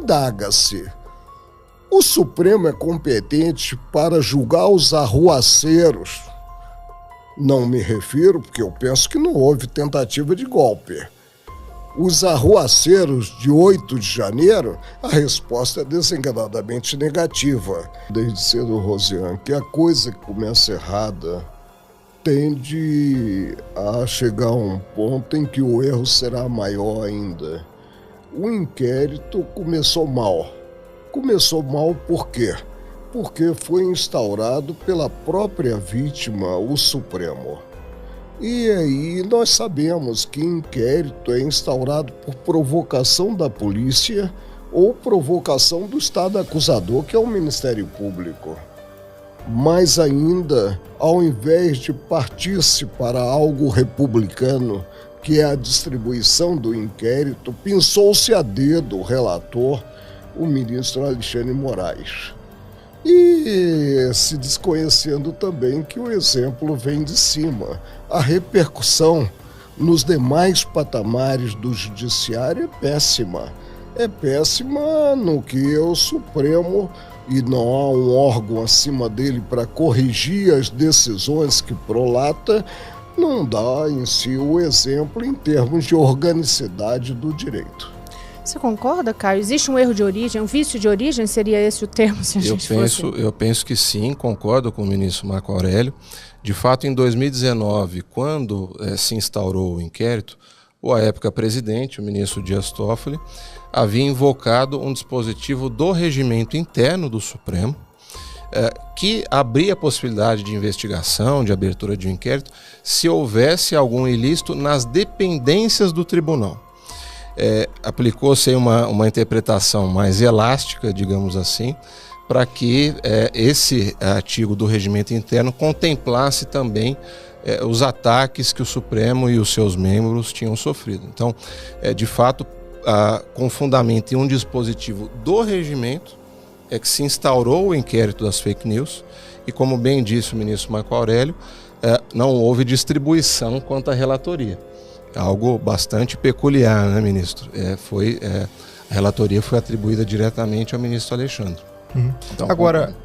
Indaga-se: o Supremo é competente para julgar os arruaceiros? Não me refiro, porque eu penso que não houve tentativa de golpe. Os arruaceiros de 8 de janeiro, a resposta é desenganadamente negativa. Desde cedo, Rosiane, que a coisa que começa errada tende a chegar a um ponto em que o erro será maior ainda. O inquérito começou mal. Começou mal por quê? Porque foi instaurado pela própria vítima, o Supremo. E aí nós sabemos que inquérito é instaurado por provocação da polícia ou provocação do Estado acusador, que é o Ministério Público. Mas ainda, ao invés de partir-se para algo republicano, que é a distribuição do inquérito, pensou-se a dedo o relator, o ministro Alexandre Moraes. E se desconhecendo também que o exemplo vem de cima. A repercussão nos demais patamares do judiciário é péssima. É péssima no que o Supremo, e não há um órgão acima dele para corrigir as decisões que prolata, não dá em si o exemplo em termos de organicidade do direito. Você concorda, Caio? Existe um erro de origem, um vício de origem? Seria esse o termo? Se a gente Eu penso que sim, concordo com o ministro Marco Aurélio. De fato, em 2019, quando se instaurou o inquérito, o à época presidente, o ministro Dias Toffoli, havia invocado um dispositivo do regimento interno do Supremo, que abria a possibilidade de investigação, de abertura de um inquérito, se houvesse algum ilícito nas dependências do tribunal. Aplicou-se uma interpretação mais elástica, digamos assim, para que esse artigo do regimento interno contemplasse também os ataques que o Supremo e os seus membros tinham sofrido. Então, de fato, com fundamento em um dispositivo do regimento, é que se instaurou o inquérito das fake news e, como bem disse o ministro Marco Aurélio, não houve distribuição quanto à relatoria. Algo bastante peculiar, né, ministro? A relatoria foi atribuída diretamente ao ministro Alexandre. Uhum. Então,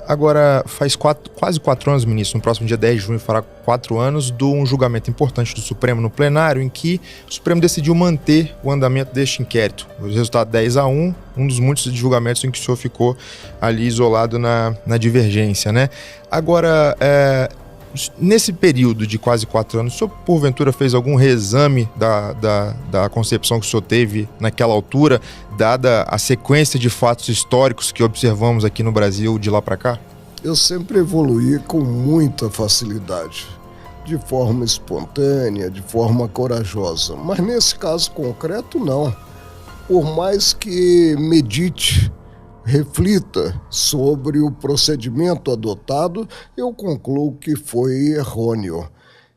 agora faz quase 4 anos, ministro, no próximo dia 10 de junho fará 4 anos, de um julgamento importante do Supremo no plenário, em que o Supremo decidiu manter o andamento deste inquérito. O resultado 10-1, um dos muitos julgamentos em que o senhor ficou ali isolado na divergência, né? Agora, nesse período de quase 4 anos, o senhor porventura fez algum reexame da concepção que o senhor teve naquela altura, dada a sequência de fatos históricos que observamos aqui no Brasil de lá para cá? Eu sempre evoluí com muita facilidade, de forma espontânea, de forma corajosa, mas nesse caso concreto não. Por mais que medite, reflita sobre o procedimento adotado, eu concluo que foi errôneo.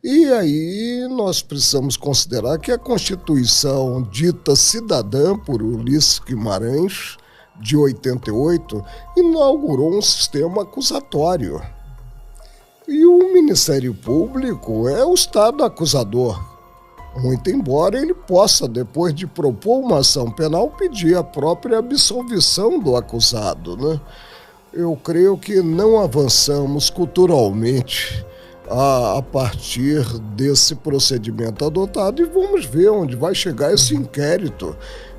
E aí nós precisamos considerar que a Constituição dita cidadã por Ulisses Guimarães, de 88, inaugurou um sistema acusatório. E o Ministério Público é o Estado acusador. Muito embora ele possa, depois de propor uma ação penal, pedir a própria absolvição do acusado, né? Eu creio que não avançamos culturalmente a partir desse procedimento adotado e vamos ver onde vai chegar esse inquérito.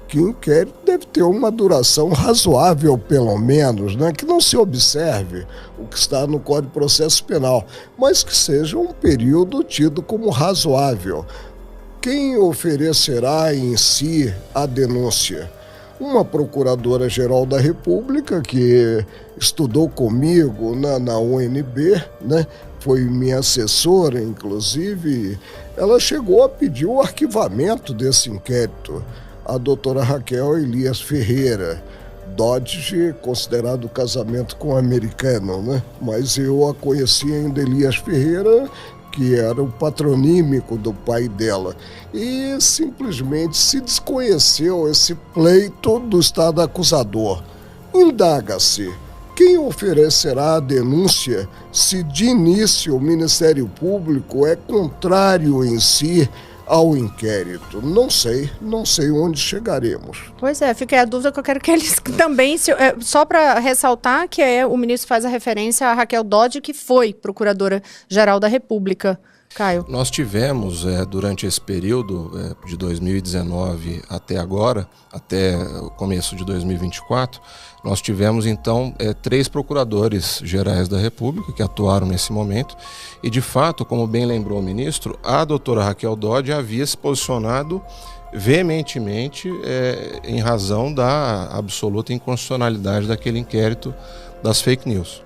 Que o inquérito deve ter uma duração razoável, pelo menos, né? Que não se observe o que está no Código de Processo Penal, mas que seja um período tido como razoável. Quem oferecerá em si a denúncia? Uma procuradora-geral da República que estudou comigo na UNB, né? Foi minha assessora, inclusive, ela chegou a pedir o arquivamento desse inquérito. A doutora Raquel Elias Ferreira, Dodge, considerado casamento com um americano, né? Mas eu a conheci ainda Elias Ferreira, que era o patronímico do pai dela. E simplesmente se desconheceu esse pleito do Estado acusador. Indaga-se: quem oferecerá a denúncia se de início o Ministério Público é contrário em si ao inquérito. Não sei onde chegaremos. Pois é, fica aí a dúvida que eu quero que eles também, só para ressaltar que o ministro faz a referência a Raquel Dodge, que foi Procuradora-Geral da República. Caio. Nós tivemos, durante esse período de 2019 até agora, até o começo de 2024, nós tivemos então 3 procuradores gerais da República que atuaram nesse momento e, de fato, como bem lembrou o ministro, a doutora Raquel Dodge havia se posicionado veementemente em razão da absoluta inconstitucionalidade daquele inquérito das fake news.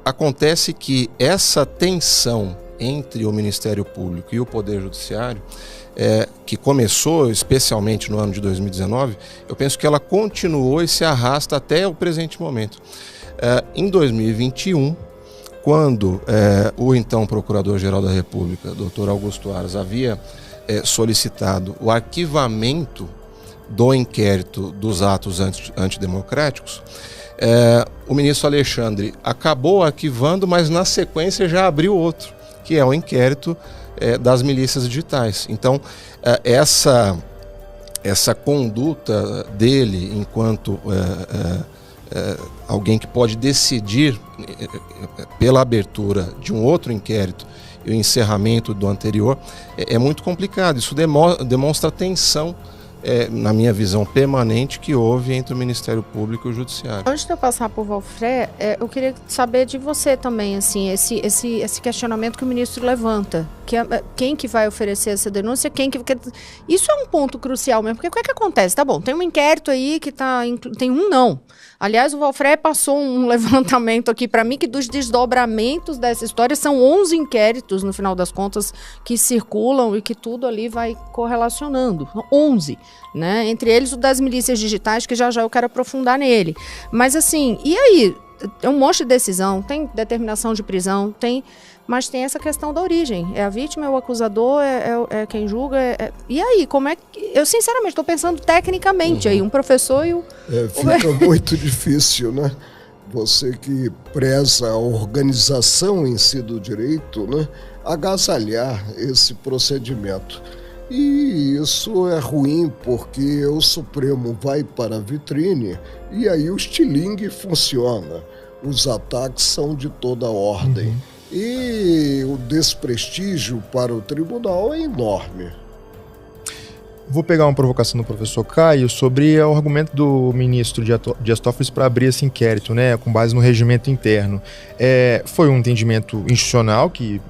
Acontece que essa tensão entre o Ministério Público e o Poder Judiciário, que começou especialmente no ano de 2019, eu penso que ela continuou e se arrasta até o presente momento. Em 2021, quando o então Procurador-Geral da República, Dr. Augusto Aras, havia solicitado o arquivamento do inquérito dos atos antidemocráticos, o ministro Alexandre acabou arquivando, mas na sequência já abriu outro, que é o inquérito das milícias digitais. Então, essa conduta dele enquanto alguém que pode decidir pela abertura de um outro inquérito e o encerramento do anterior é muito complicado. Isso demonstra a tensão, na minha visão permanente, que houve entre o Ministério Público e o Judiciário. Antes de eu passar por Valfré, eu queria saber de você também, assim, esse questionamento que o ministro levanta, que quem que vai oferecer essa denúncia, isso é um ponto crucial mesmo, porque o que é que acontece? Tá bom, tem um inquérito aí que tem um não. Aliás, o Valfré passou um levantamento aqui para mim que dos desdobramentos dessa história são 11 inquéritos, no final das contas, que circulam e que tudo ali vai correlacionando. 11, né? Entre eles o das milícias digitais, que já eu quero aprofundar nele. Mas assim, e aí? Tem um monte de decisão, tem determinação de prisão, mas tem essa questão da origem. É a vítima, é o acusador, é quem julga. E aí, como é que... Eu, sinceramente, estou pensando tecnicamente aí, um professor e o... Fica muito difícil, né? Você que preza a organização em si do direito, né? Agasalhar esse procedimento. E isso é ruim porque o Supremo vai para a vitrine e aí o estilingue funciona. Os ataques são de toda ordem. E o desprestígio para o tribunal é enorme. Vou pegar uma provocação do professor Caio sobre o argumento do ministro Dias Toffoli para abrir esse inquérito, né, com base no regimento interno. Foi um entendimento institucional que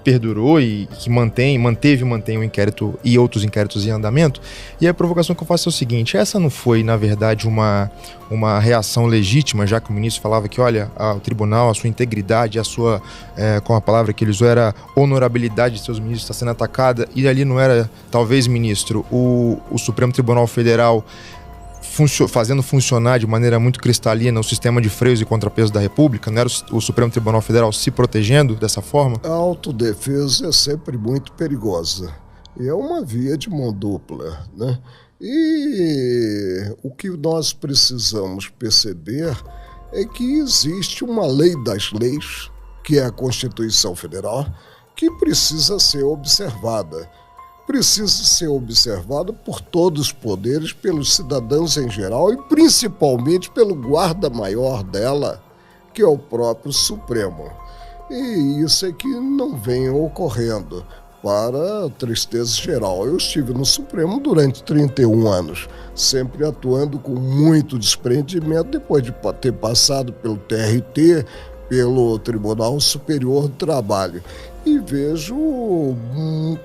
perdurou e que manteve o inquérito e outros inquéritos em andamento. E a provocação que eu faço é o seguinte: essa não foi, na verdade, uma reação legítima, já que o ministro falava que, olha, o tribunal, a sua integridade, a sua, com a palavra que ele usou, era honorabilidade de seus ministros está sendo atacada, e ali não era, talvez, ministro, o Supremo Tribunal Federal fazendo funcionar de maneira muito cristalina o sistema de freios e contrapesos da República? Não era o Supremo Tribunal Federal se protegendo dessa forma? A autodefesa é sempre muito perigosa. E é uma via de mão dupla, né? E o que nós precisamos perceber é que existe uma lei das leis, que é a Constituição Federal, que precisa ser observada. Precisa ser observado por todos os poderes, pelos cidadãos em geral e principalmente pelo guarda-maior dela, que é o próprio Supremo. E isso é que não vem ocorrendo, para a tristeza geral. Eu estive no Supremo durante 31 anos, sempre atuando com muito desprendimento, depois de ter passado pelo TRT, pelo Tribunal Superior do Trabalho. E vejo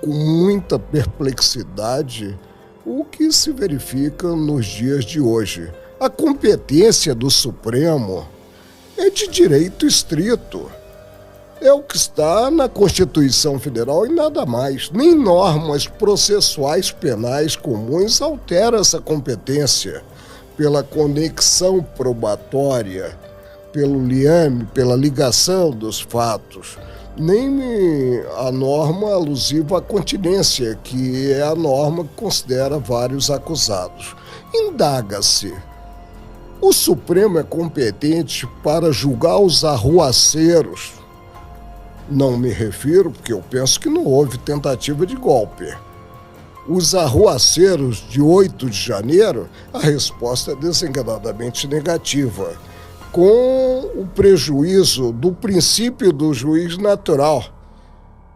com muita perplexidade o que se verifica nos dias de hoje. A competência do Supremo é de direito estrito. É o que está na Constituição Federal e nada mais. Nem normas processuais penais comuns alteram essa competência pela conexão probatória, pelo liame, pela ligação dos fatos. Nem a norma alusiva à continência, que é a norma que considera vários acusados. Indaga-se: o Supremo é competente para julgar os arruaceiros Não me refiro, porque eu penso que não houve tentativa de golpe. Os arruaceiros de 8 de janeiro, a resposta é desenganadamente negativa, com o prejuízo do princípio do juiz natural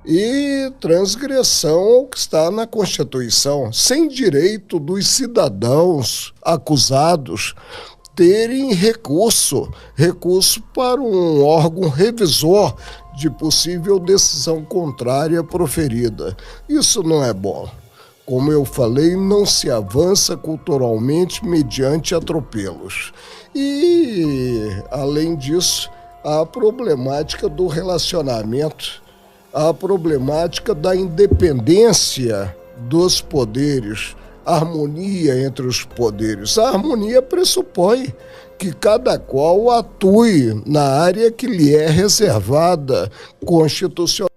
e transgressão ao que está na Constituição, sem direito dos cidadãos acusados terem recurso para um órgão revisor de possível decisão contrária proferida. Isso não é bom. Como eu falei, não se avança culturalmente mediante atropelos. E, além disso, a problemática do relacionamento, a problemática da independência dos poderes, a harmonia entre os poderes. A harmonia pressupõe que cada qual atue na área que lhe é reservada constitucionalmente.